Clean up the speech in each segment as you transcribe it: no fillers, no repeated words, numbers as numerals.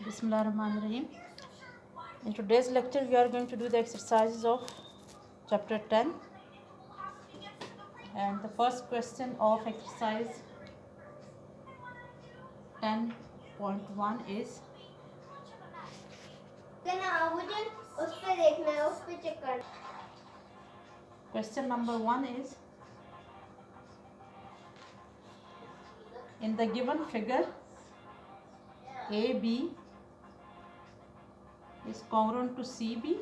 Bismillahirrahmanirrahim. In today's lecture, we are going to do the exercises of chapter 10. And the first question of exercise 10.1 is question number 1 is, in the given figure, AB is congruent to CB,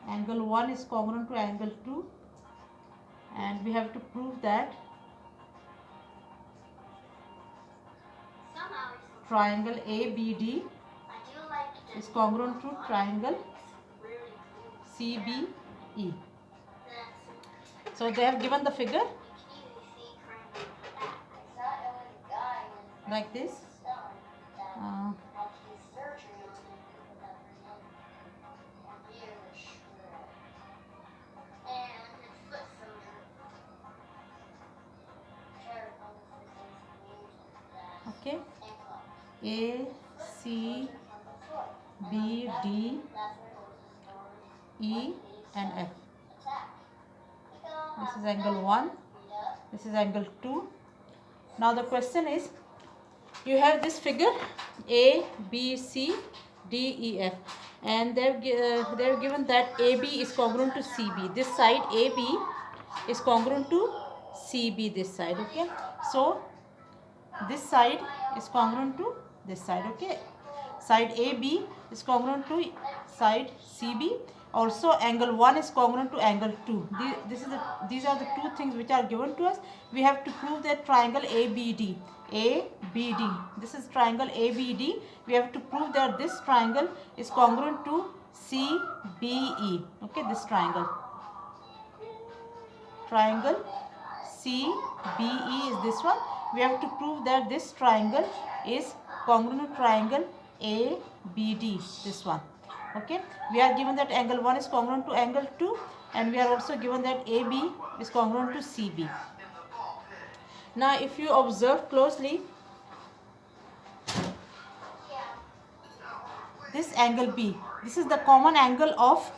angle 1 is congruent to angle 2, and we have to prove that triangle ABD is congruent to triangle CBE. So they have given the figure like this. Okay, A, C, B, D, E and F. This is angle 1, this is angle 2. Now the question is, you have this figure A, B, C, D, E, F, and they're given that AB is congruent to CB. This side AB is congruent to CB, this side. Okay, so this side is congruent to this side. Okay, side AB is congruent to side CB. Also angle 1 is congruent to angle 2. These are the two things which are given to us. We have to prove that triangle ABD. This is triangle ABD. We have to prove that this triangle is congruent to CBE. Okay, this triangle CBE is this one. We have to prove that this triangle is congruent to triangle ABD, this one. Okay, we are given that angle 1 is congruent to angle 2, and we are also given that AB is congruent to CB. Now if you observe closely, this angle B, this is the common angle of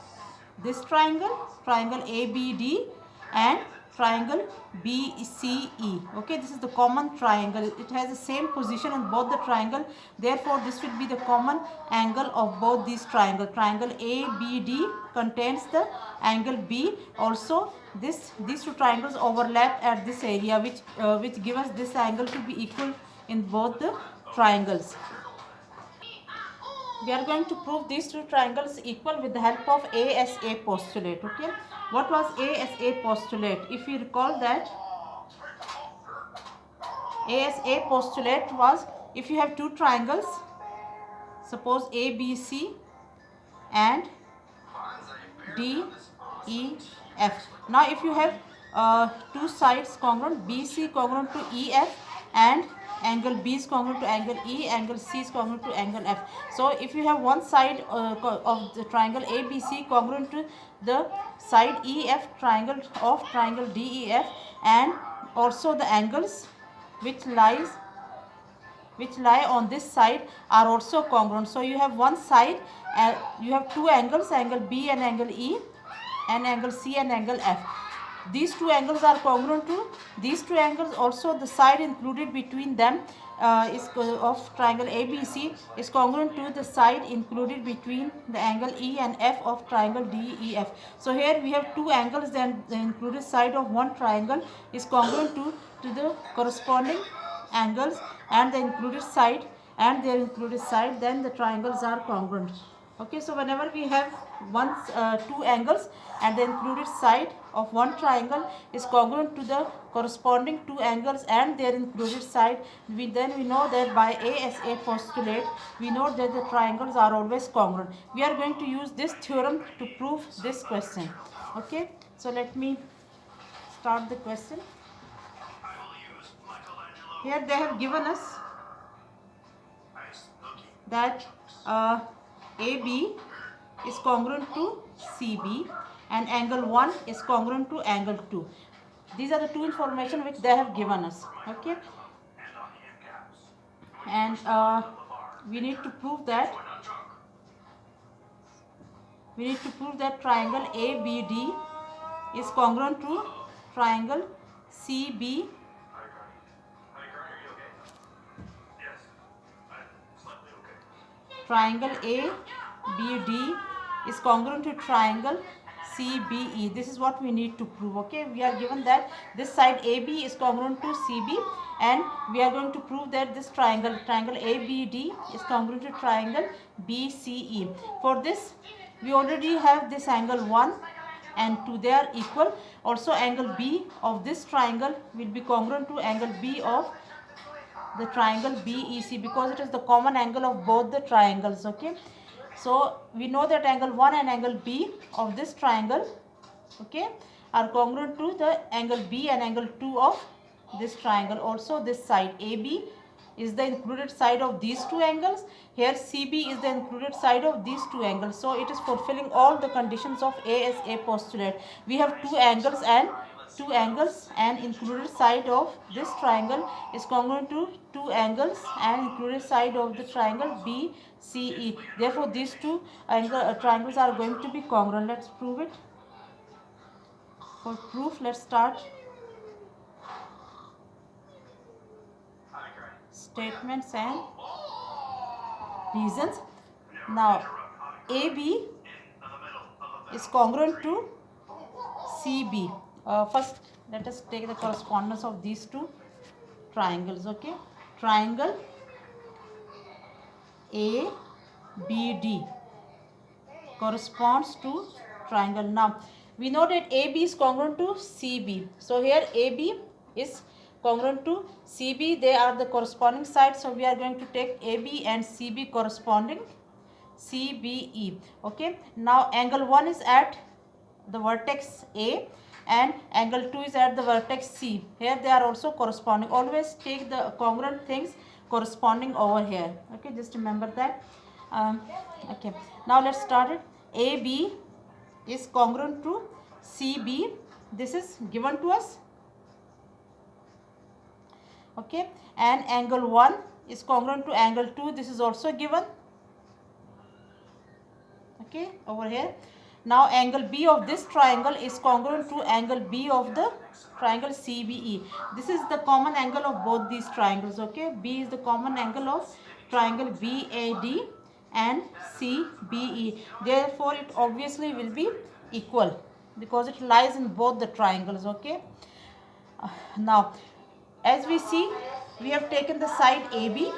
this triangle ABD and triangle BCE. Okay, this is the common triangle. It has the same position in both the triangle. Therefore, this will be the common angle of both these triangles. Triangle ABD contains the angle B. Also, these two triangles overlap at this area, which gives us this angle to be equal in both the triangles. We are going to prove these two triangles equal with the help of ASA postulate. Okay, what was ASA postulate? If you recall that, ASA postulate was, if you have two triangles, suppose ABC and DEF. Now if you have two sides congruent, BC congruent to EF and angle B is congruent to angle E, angle C is congruent to angle F. So if you have one side of the triangle ABC congruent to the side EF triangle of triangle DEF, and also the angles which lie on this side are also congruent. So you have one side, you have two angles, angle B and angle E, and angle C and angle F. These two angles are congruent to these two angles. Also the side included between them of triangle ABC is congruent to the side included between the angle E and F of triangle DEF. So here we have two angles, then the included side of one triangle is congruent to the corresponding angles and the included side and their included side, then the triangles are congruent. Okay, so whenever we have two angles and the included side of one triangle is congruent to the corresponding two angles and their included side, we know that by ASA postulate we know that the triangles are always congruent. We are going to use this theorem to prove this question. Okay, so let me start the question. Here they have given us that AB is congruent to CB and angle 1 is congruent to angle 2. These are the two information which they have given us. Okay, and we need to prove that triangle ABD is congruent to triangle CB. Triangle ABD is congruent to triangle CBE. This is what we need to prove. Okay, we are given that this side AB is congruent to CB, and we are going to prove that this triangle ABD is congruent to triangle BCE. For this, we already have this angle 1 and 2, they are equal. Also, angle B of this triangle will be congruent to angle B of the triangle BEC, because it is the common angle of both the triangles. Okay, so we know that angle 1 and angle B of this triangle, okay, are congruent to the angle B and angle 2 of this triangle. Also, this side AB is the included side of these two angles. Here CB is the included side of these two angles. So it is fulfilling all the conditions of ASA postulate. We have two angles and included side of this triangle is congruent to two angles and included side of the triangle BCE. Therefore, these two triangles are going to be congruent. Let's prove it. For proof, let's start. Statements and reasons. Now, AB is congruent to CB. First, let us take the correspondence of these two triangles. Okay, triangle ABD corresponds to triangle. Now, we know that AB is congruent to CB. So here AB is congruent to CB. They are the corresponding sides. So we are going to take AB and CB corresponding CBE. Okay. Now angle 1 is at the vertex A and angle 2 is at the vertex C. Here they are also corresponding. Always take the congruent things corresponding over here. Okay. Just remember that. Okay. Now let's start it. AB is congruent to CB. This is given to us. Okay, and angle 1 is congruent to angle 2. This is also given. Okay, over here. Now angle B of this triangle is congruent to angle B of the triangle CBE. This is the common angle of both these triangles. Okay, B is the common angle of triangle BAD and CBE. Therefore, it obviously will be equal because it lies in both the triangles. Okay. Now, as we see, we have taken the side AB.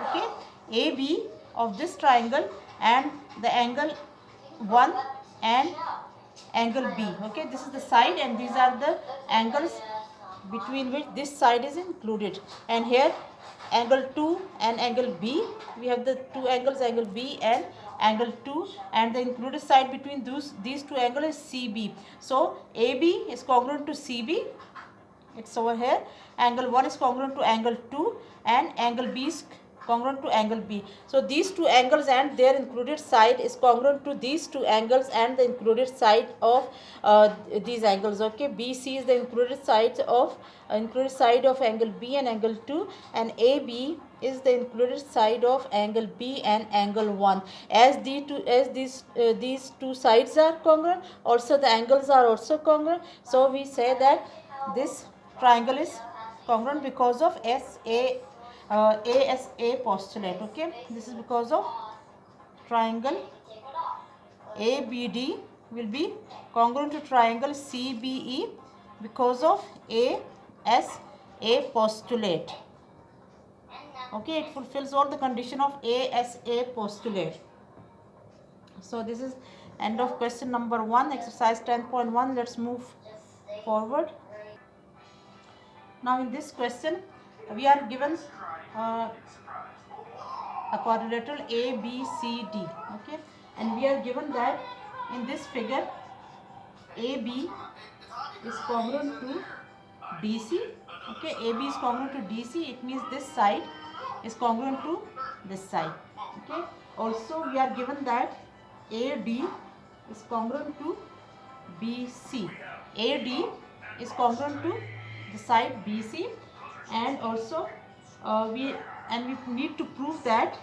Okay, AB of this triangle and the angle 1 and angle B. Okay, this is the side and these are the angles between which this side is included. And here angle 2 and angle B, we have the two angles, angle B and angle 2, and the included side between these two angles is CB. So AB is congruent to CB. It's over here. Angle 1 is congruent to angle 2 and angle B is congruent to angle B. So these two angles and their included side is congruent to these two angles and the included side of these angles. Okay, BC is the included side of angle B and angle 2, and AB is the included side of angle B and angle 1. As these two sides are congruent, also the angles are also congruent. So we say that this triangle is congruent because of ASA postulate. Okay, this is because of triangle ABD will be congruent to triangle CBE because of ASA postulate. Okay, it fulfills all the condition of ASA postulate. So this is end of question number 1, exercise 10.1. Let's move forward. Now in this question, we are given a quadrilateral ABCD. Okay, and we are given that in this figure AB is congruent to DC. Okay, AB is congruent to DC. It means this side is congruent to this side. Okay, also we are given that AD is congruent to BC. AD is congruent to the side BC, and also we need to prove that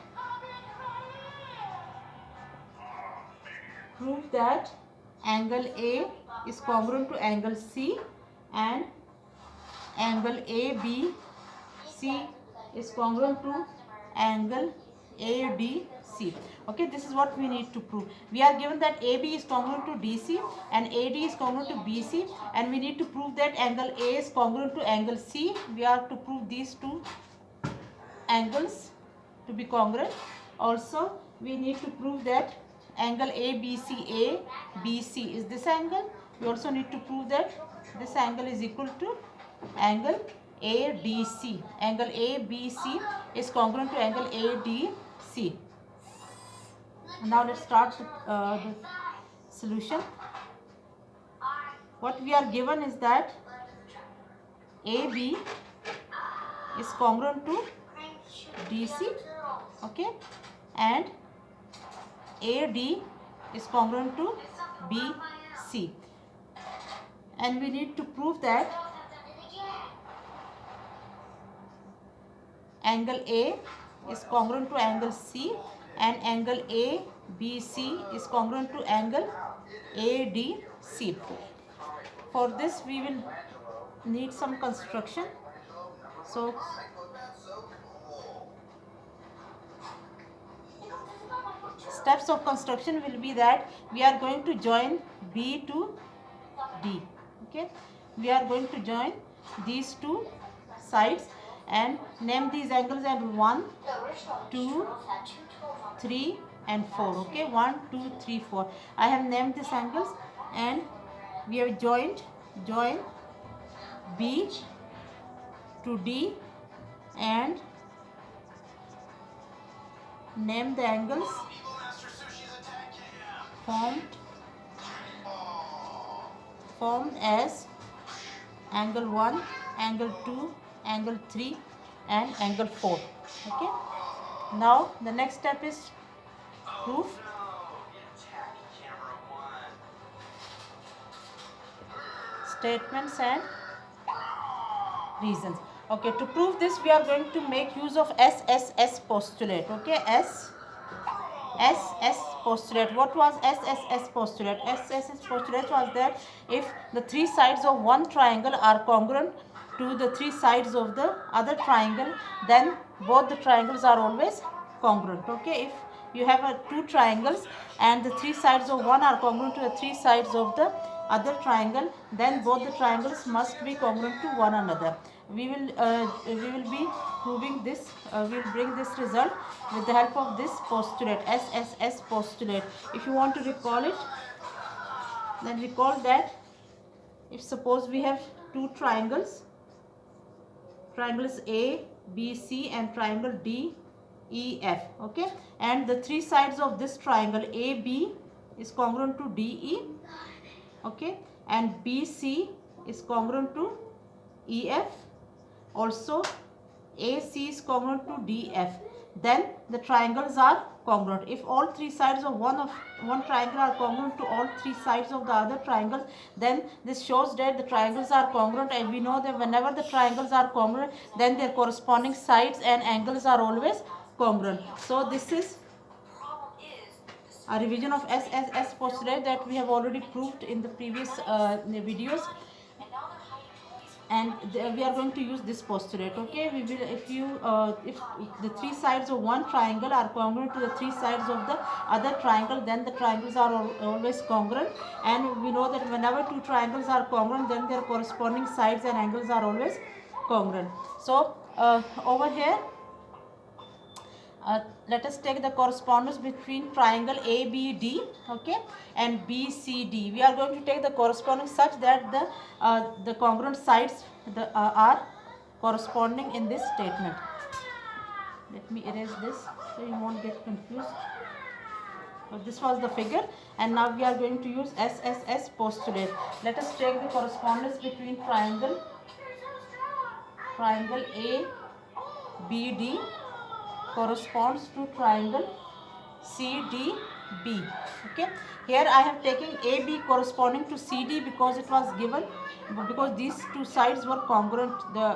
prove that angle A is congruent to angle C and angle ABC is congruent to angle ADC. Okay, this is what we need to prove. We are given that AB is congruent to DC and AD is congruent to BC, and we need to prove that angle A is congruent to angle C. We are to prove these two angles to be congruent. Also, we need to prove that angle ABC is this angle. We also need to prove that this angle is equal to angle ADC. Angle ABC is congruent to angle ADC. Now let's start the solution. What we are given is that AB is congruent to DC, okay, and AD is congruent to BC, and we need to prove that angle A is congruent to angle C and angle ABC is congruent to angle ADC. For this we will need some construction. So steps of construction will be that we are going to join B to D. Okay, we are going to join these two sides and name these angles as 1, 2, 3 and 4. Okay, 1, 2, 3, 4. I have named these angles and we have join B to D and name the angles formed as angle 1, angle 2, angle 3 and angle 4. Okay, now the next step is proof. Statements and reasons. Okay, to prove this we are going to make use of SSS postulate. Okay, SSS postulate. What was SSS postulate? SSS postulate was that if the three sides of one triangle are congruent to the three sides of the other triangle, then both the triangles are always congruent. Okay, if you have two triangles and the three sides of one are congruent to the three sides of the other triangle, then both the triangles must be congruent to one another. We will be proving this. We will bring this result with the help of this postulate, SSS postulate. If you want to recall it, then recall that if suppose we have two triangles, triangles A, B, C and triangle D, E, F. Okay, and the three sides of this triangle AB is congruent to DE. Okay, and BC is congruent to EF. Also AC is congruent to DF. Then the triangles are congruent. If all three sides of one triangle are congruent to all three sides of the other triangle, then this shows that the triangles are congruent, and we know that whenever the triangles are congruent, then their corresponding sides and angles are always congruent. So this is a revision of SSS postulate that we have already proved in the previous videos, and we are going to use this postulate. Okay, we will if the three sides of one triangle are congruent to the three sides of the other triangle, then the triangles are always congruent, and we know that whenever two triangles are congruent, then their corresponding sides and angles are always congruent. So over here let us take the correspondence between triangle ABD, okay, and BCD. We are going to take the correspondence such that the congruent sides are corresponding in this statement. Let me erase this so you won't get confused. So this was the figure, and now we are going to use SSS postulate. Let us take the correspondence between triangle ABD corresponds to triangle CDB. Okay, here I have taken AB corresponding to CD because it was given, because these two sides were congruent.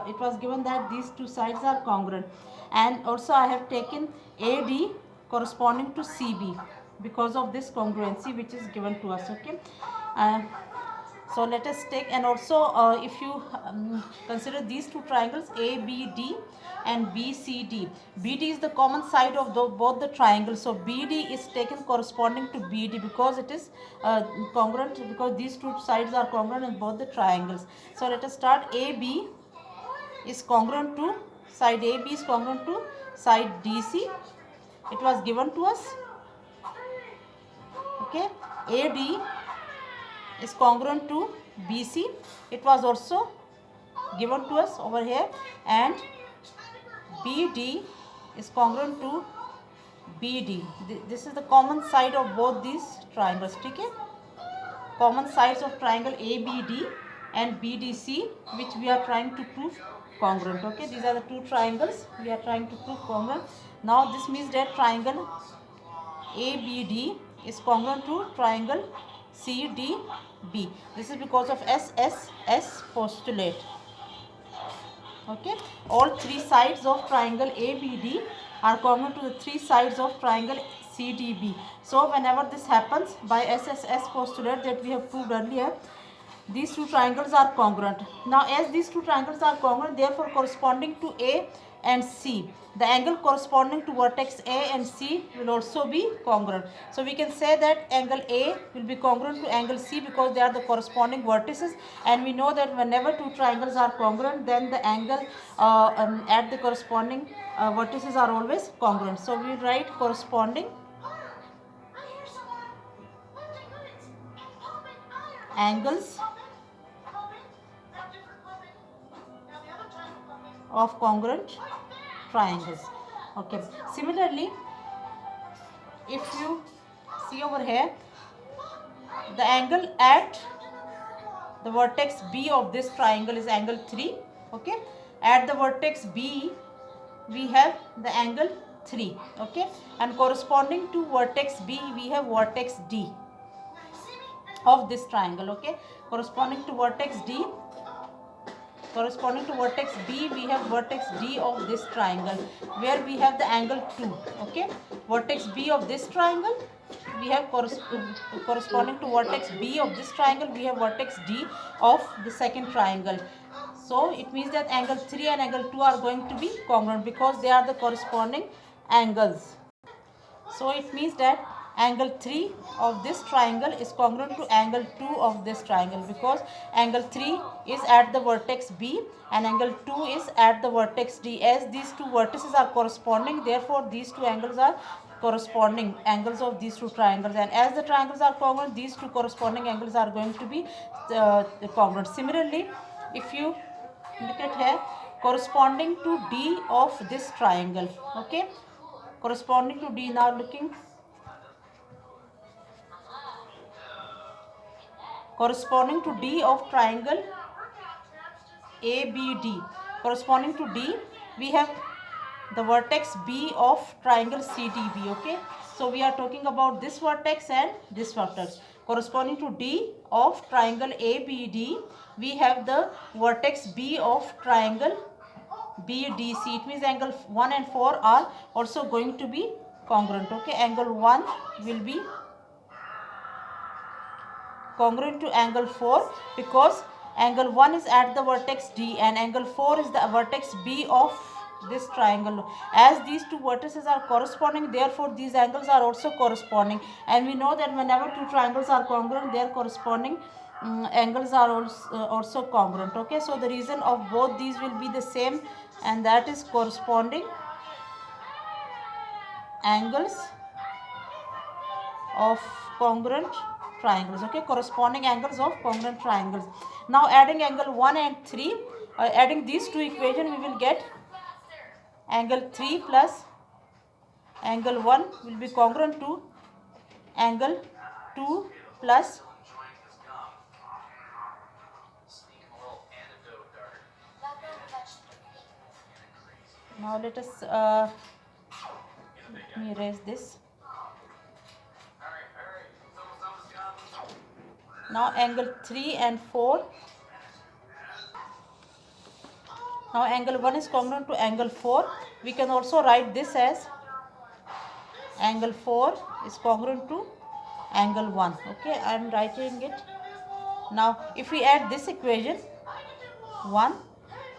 It was given that these two sides are congruent, and also I have taken AD corresponding to CB because of this congruency which is given to us. Okay, uh, so let us take, and also if you consider these two triangles ABD and BCD. BD is the common side of both the triangles, so BD is taken corresponding to BD because it is congruent, because these two sides are congruent in both the triangles. So let us start. AB is congruent to side AB is congruent to side DC. It was given to us. Okay, AD is congruent to BC. It was also given to us over here, and BD is congruent to BD. This is the common side of both these triangles. Okay, common sides of triangle ABD and BDC, which we are trying to prove congruent. Okay, these are the two triangles we are trying to prove congruent. Now this means that triangle ABD is congruent to triangle CDB. This is because of SSS postulate. Okay, all three sides of triangle ABD are congruent to the three sides of triangle CDB. So whenever this happens by SSS postulate that we have proved earlier, these two triangles are congruent. Now as these two triangles are congruent, therefore corresponding to A and C, the angle corresponding to vertex A and C will also be congruent. So we can say that angle A will be congruent to angle C because they are the corresponding vertices, and we know that whenever two triangles are congruent, then the angle at the corresponding vertices are always congruent. So we write corresponding angles of congruent triangles. Okay, similarly, if you see over here, the angle at the vertex B of this triangle is angle 3. Okay, at the vertex B we have the angle 3. Okay, and corresponding to vertex B we have vertex D of this triangle. Okay, corresponding to vertex D, corresponding to vertex B we have vertex D of this triangle, where we have the angle 2. Okay, vertex B of this triangle we have corresponding to vertex B of this triangle we have vertex D of the second triangle. So it means that angle 3 and angle 2 are going to be congruent because they are the corresponding angles. So it means that angle 3 of this triangle is congruent to angle 2 of this triangle because angle 3 is at the vertex B and angle 2 is at the vertex D. As these two vertices are corresponding, therefore these two angles are corresponding angles of these two triangles, and as the triangles are congruent, these two corresponding angles are going to be congruent. Similarly, if you look at here, corresponding to D of this triangle, okay, corresponding to D, now looking corresponding to D of triangle ABD, corresponding to D we have the vertex B of triangle CDB. Okay, so we are talking about this vertex and this vertex. Corresponding to D of triangle ABD we have the vertex B of triangle BDC. It means angle 1 and 4 are also going to be congruent. Okay, angle 1 will be congruent to angle 4 because angle 1 is at the vertex D and angle 4 is the vertex B of this triangle. As these two vertices are corresponding, therefore these angles are also corresponding, and we know that whenever two triangles are congruent, their corresponding angles are also congruent. Okay, so the reason of both these will be the same, and that is corresponding angles of congruent triangles. Okay, corresponding angles of congruent triangles. Now adding angle 1 and 3, adding these two equations, we will get angle 3 plus angle 1 will be congruent to angle 2 plus now let us let me erase this. Now angle 3 and 4. Now angle 1 is congruent to angle 4. We can also write this as angle 4 is congruent to angle 1. Okay, I am writing it. Now if we add this equation 1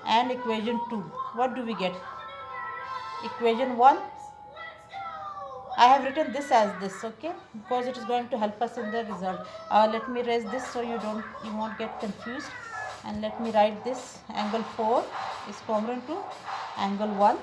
and equation 2, what do we get? Equation 1, I have written this as this, okay, because it is going to help us in the result. Let me erase this so you won't get confused, and let me write this. Angle 4 is congruent to angle 1.